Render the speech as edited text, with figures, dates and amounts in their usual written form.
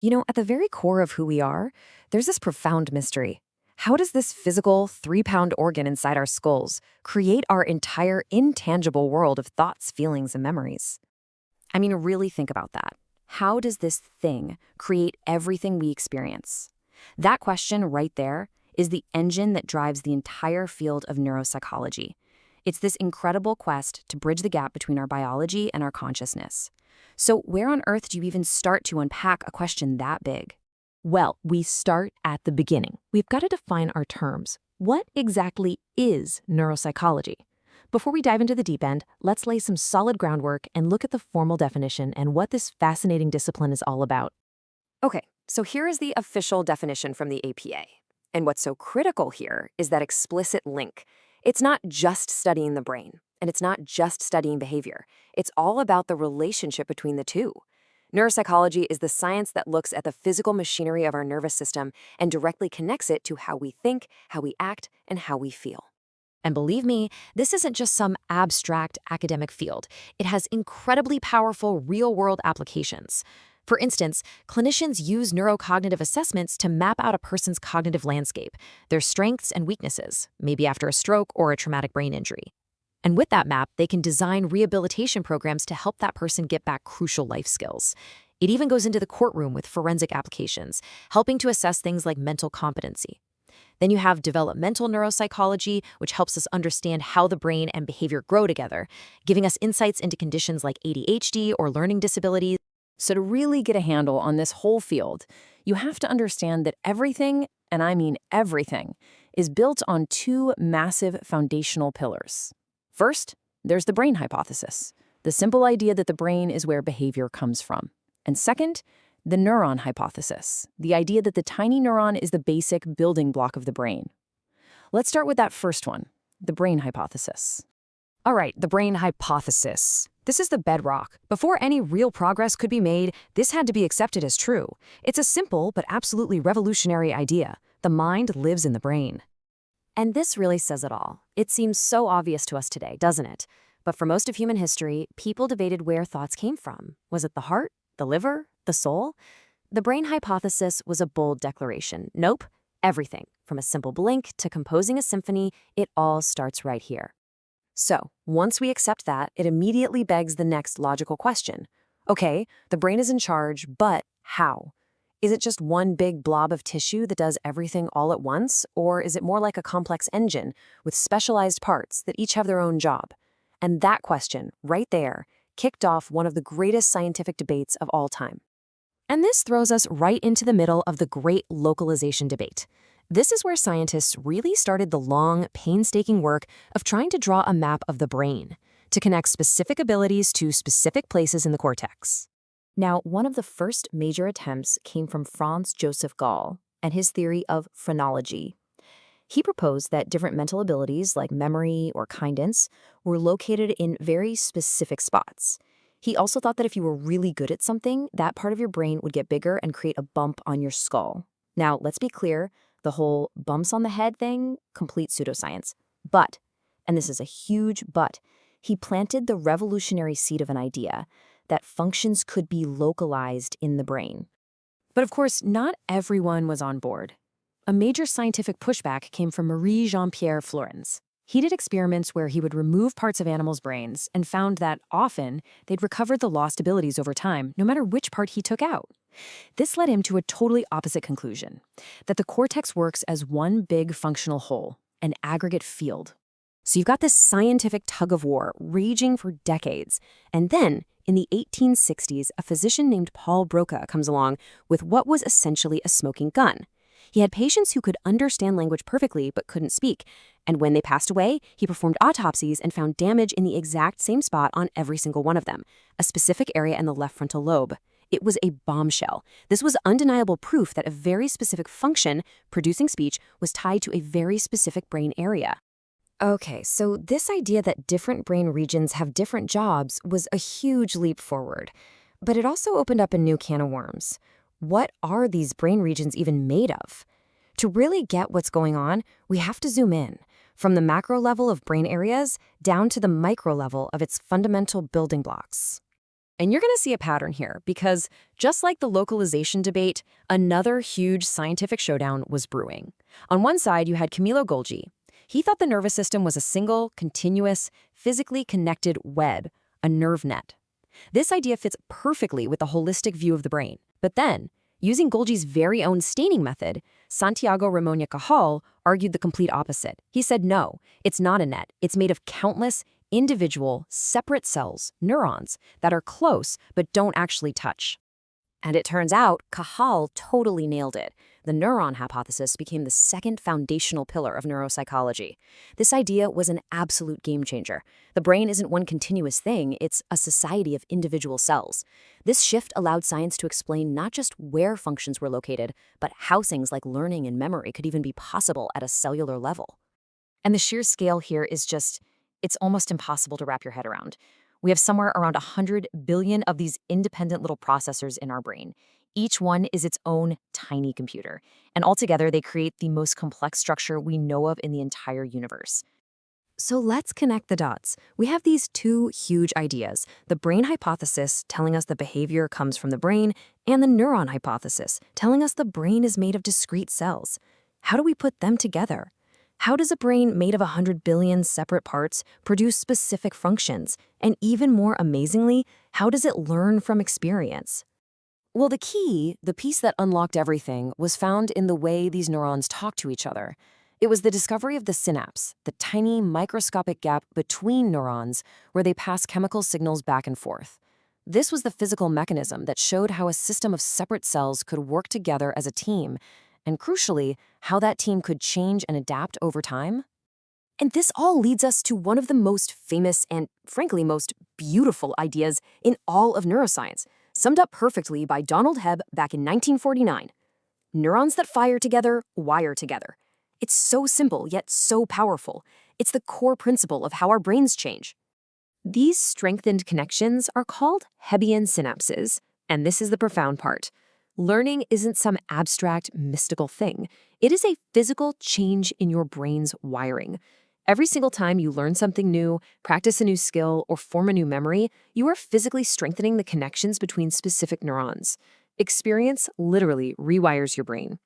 At the very core of who we are, there's this profound mystery. How does this physical, 3-pound organ inside our skulls create our entire intangible world of thoughts, feelings, and memories? I mean, really think about that. How does this thing create everything we experience? That question right there is the engine that drives the entire field of neuropsychology. It's this incredible quest to bridge the gap between our biology and our consciousness. So where on earth do you even start to unpack a question that big? Well, we start at the beginning. We've got to define our terms. What exactly is neuropsychology? Before we dive into the deep end, let's lay some solid groundwork and look at the formal definition and what this fascinating discipline is all about. Okay, so here is the official definition from the APA. And what's so critical here is that explicit link. It's not just studying the brain, and it's not just studying behavior. It's all about the relationship between the two. Neuropsychology is the science that looks at the physical machinery of our nervous system and directly connects it to how we think, how we act, and how we feel. And believe me, this isn't just some abstract academic field. It has incredibly powerful real-world applications. For instance, clinicians use neurocognitive assessments to map out a person's cognitive landscape, their strengths and weaknesses, maybe after a stroke or a traumatic brain injury. And with that map, they can design rehabilitation programs to help that person get back crucial life skills. It even goes into the courtroom with forensic applications, helping to assess things like mental competency. Then you have developmental neuropsychology, which helps us understand how the brain and behavior grow together, giving us insights into conditions like ADHD or learning disabilities. So to really get a handle on this whole field, you have to understand that everything, and I mean everything, is built on two massive foundational pillars. First, there's the brain hypothesis, the simple idea that the brain is where behavior comes from. And second, the neuron hypothesis, the idea that the tiny neuron is the basic building block of the brain. Let's start with that first one, the brain hypothesis. All right, the brain hypothesis. This is the bedrock. Before any real progress could be made, this had to be accepted as true. It's a simple but absolutely revolutionary idea. The mind lives in the brain. And this really says it all. It seems so obvious to us today, doesn't it? But for most of human history, people debated where thoughts came from. Was it the heart, the liver, the soul? The brain hypothesis was a bold declaration. Nope, everything. From a simple blink to composing a symphony, it all starts right here. So, once we accept that, it immediately begs the next logical question. Okay, the brain is in charge, but how? Is it just one big blob of tissue that does everything all at once, or is it more like a complex engine with specialized parts that each have their own job? And that question, right there, kicked off one of the greatest scientific debates of all time. And this throws us right into the middle of the great localization debate. This is where scientists really started the long, painstaking work of trying to draw a map of the brain to connect specific abilities to specific places in the cortex. Now, one of the first major attempts came from Franz Joseph Gall and his theory of phrenology. He proposed that different mental abilities like memory or kindness were located in very specific spots. He also thought that if you were really good at something, that part of your brain would get bigger and create a bump on your skull. Now, let's be clear, the whole bumps on the head thing, complete pseudoscience. But, and this is a huge but, he planted the revolutionary seed of an idea that functions could be localized in the brain. But of course, not everyone was on board. A major scientific pushback came from Marie Jean-Pierre Flourens. He did experiments where he would remove parts of animals' brains and found that often they'd recovered the lost abilities over time, no matter which part he took out. This led him to a totally opposite conclusion, that the cortex works as one big functional whole, an aggregate field. So you've got this scientific tug-of-war raging for decades, and then, in the 1860s, a physician named Paul Broca comes along with what was essentially a smoking gun. He had patients who could understand language perfectly but couldn't speak, and when they passed away, he performed autopsies and found damage in the exact same spot on every single one of them, a specific area in the left frontal lobe. It was a bombshell. This was undeniable proof that a very specific function, producing speech, was tied to a very specific brain area. Okay, so this idea that different brain regions have different jobs was a huge leap forward. But it also opened up a new can of worms. What are these brain regions even made of? To really get what's going on, we have to zoom in, from the macro level of brain areas down to the micro level of its fundamental building blocks. And you're going to see a pattern here because just like the localization debate, another huge scientific showdown was brewing. On one side, you had Camillo Golgi. He thought the nervous system was a single, continuous, physically connected web, a nerve net. This idea fits perfectly with the holistic view of the brain. But then, using Golgi's very own staining method, Santiago Ramon y Cajal argued the complete opposite. He said, no, it's not a net. It's made of countless, individual, separate cells, neurons, that are close but don't actually touch. And it turns out, Cajal totally nailed it. The neuron hypothesis became the second foundational pillar of neuropsychology. This idea was an absolute game changer. The brain isn't one continuous thing, it's a society of individual cells. This shift allowed science to explain not just where functions were located, but how things like learning and memory could even be possible at a cellular level. And the sheer scale here is it's almost impossible to wrap your head around. We have somewhere around 100 billion of these independent little processors in our brain. Each one is its own tiny computer, and altogether they create the most complex structure we know of in the entire universe. So let's connect the dots. We have these two huge ideas, the brain hypothesis telling us the behavior comes from the brain, and the neuron hypothesis telling us the brain is made of discrete cells. How do we put them together? How does a brain made of 100 billion separate parts produce specific functions? And even more amazingly, how does it learn from experience? Well, the key, the piece that unlocked everything, was found in the way these neurons talk to each other. It was the discovery of the synapse, the tiny microscopic gap between neurons where they pass chemical signals back and forth. This was the physical mechanism that showed how a system of separate cells could work together as a team, and crucially, how that team could change and adapt over time. And this all leads us to one of the most famous and, frankly, most beautiful ideas in all of neuroscience, summed up perfectly by Donald Hebb back in 1949. Neurons that fire together, wire together. It's so simple, yet so powerful. It's the core principle of how our brains change. These strengthened connections are called Hebbian synapses, and this is the profound part. Learning isn't some abstract, mystical thing. It is a physical change in your brain's wiring. Every single time you learn something new, practice a new skill, or form a new memory, you are physically strengthening the connections between specific neurons. Experience literally rewires your brain.